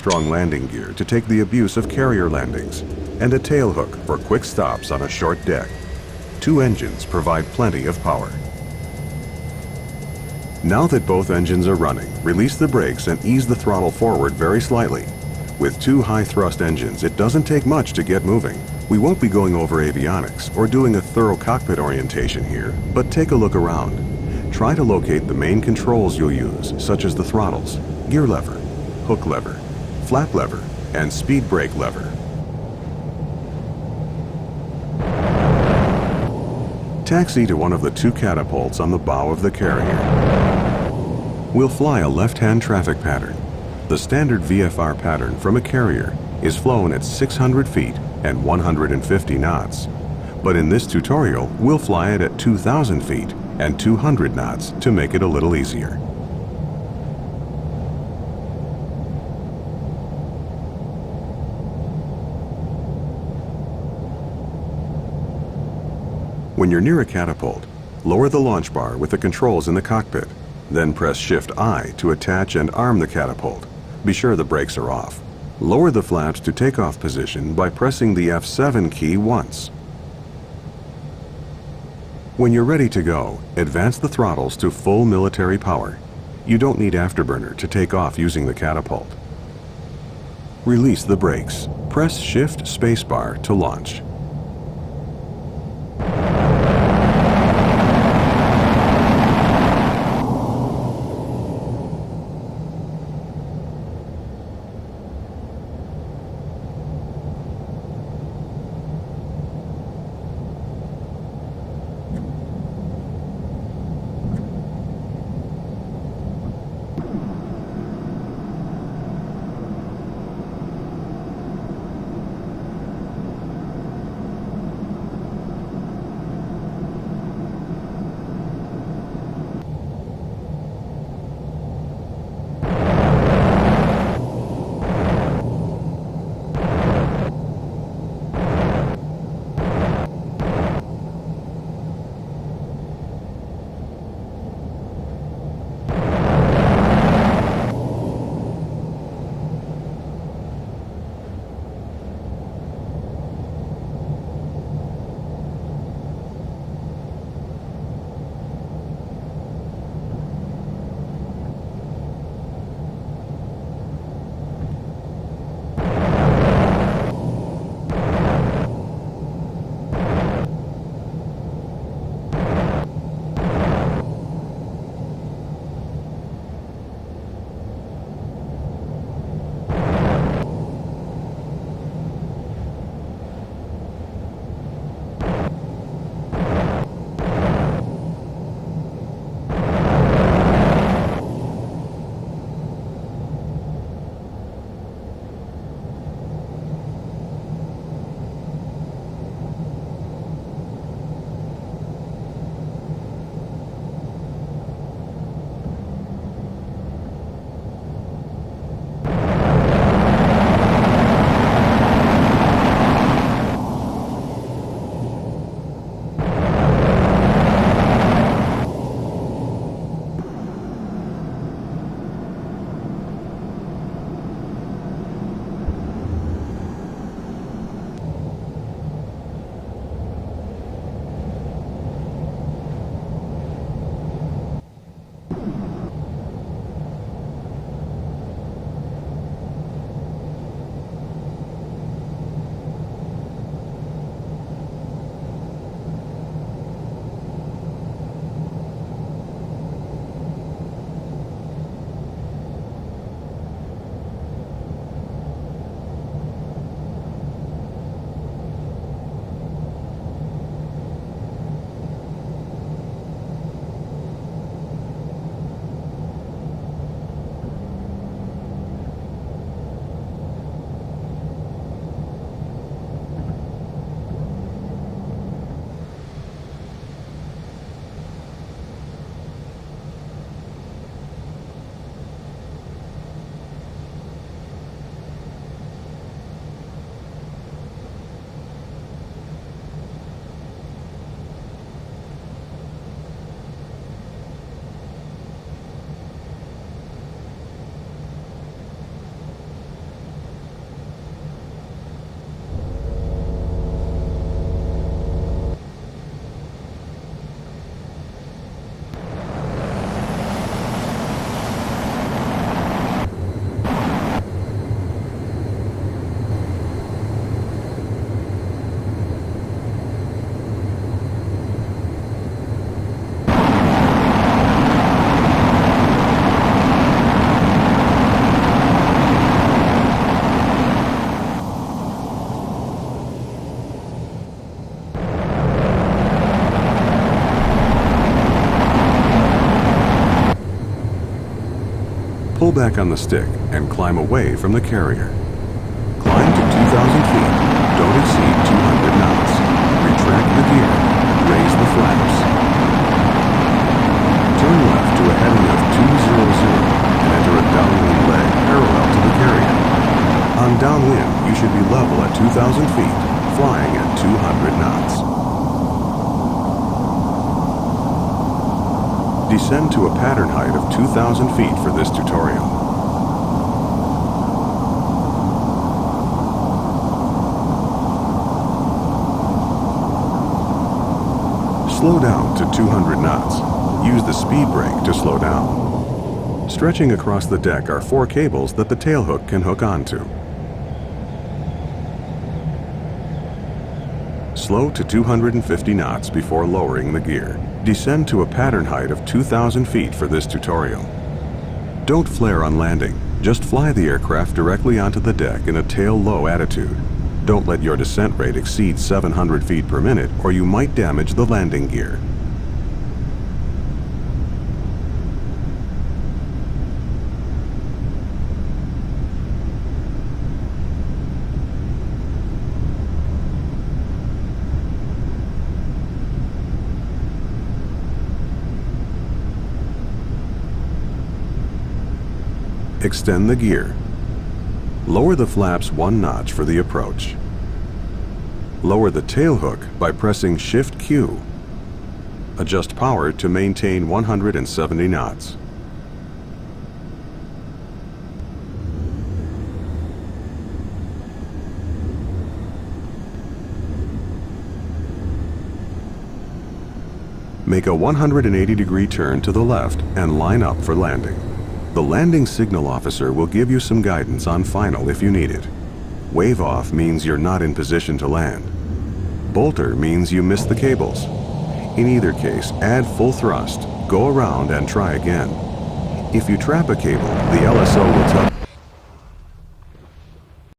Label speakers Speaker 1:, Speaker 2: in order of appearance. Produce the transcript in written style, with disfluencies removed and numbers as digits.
Speaker 1: high-strung landing gear to take the abuse of carrier landings, and a tail hook for quick stops on a short deck. 2 engines provide plenty of power. Now that both engines are running, release the brakes and ease the throttle forward very slightly. With 2 high-thrust engines, it doesn't take much to get moving. We won't be going over avionics or doing a thorough cockpit orientation here, but take a look around. Try to locate the main controls you'll use, such as the throttles, gear lever, hook lever, flap lever, and speed brake lever. Taxi to one of the 2 catapults on the bow of the carrier. We'll fly a left-hand traffic pattern. The standard VFR pattern from a carrier is flown at 600 feet and 150 knots. But in this tutorial, we'll fly it at 2,000 feet and 200 knots to make it a little easier. When you're near a catapult, lower the launch bar with the controls in the cockpit. Then press Shift-I to attach and arm the catapult. Be sure the brakes are off. Lower the flaps to takeoff position by pressing the F7 key once. When you're ready to go, advance the throttles to full military power. You don't need afterburner to take off using the catapult. Release the brakes. Press Shift Spacebar to launch. back on the stick and climb away from the carrier. Climb to 2,000 feet. Don't exceed 200 knots. Retract the gear. Raise the flaps. Turn left to a heading of 200 and enter a downwind leg parallel to the carrier. On downwind, you should be level at 2,000 feet, flying at 200 knots. Descend to a pattern height of 2,000 feet for this tutorial. Slow down to 200 knots. Use the speed brake to slow down. Stretching across the deck are 4 cables that the tailhook can hook onto. Slow to 250 knots before lowering the gear. Descend to a pattern height of 2,000 feet for this tutorial. Don't flare on landing. Just fly the aircraft directly onto the deck in a tail-low attitude. Don't let your descent rate exceed 700 feet per minute or you might damage the landing gear. Extend the gear. Lower the flaps 1 notch for the approach. Lower the tailhook by pressing Shift Q. Adjust power to maintain 170 knots. Make a 180-degree turn to the left and line up for landing. The landing signal officer will give you some guidance on final if you need it. Wave off means you're not in position to land. Bolter means you missed the cables. In either case, add full thrust, go around and try again. If you trap a cable, the LSO will tell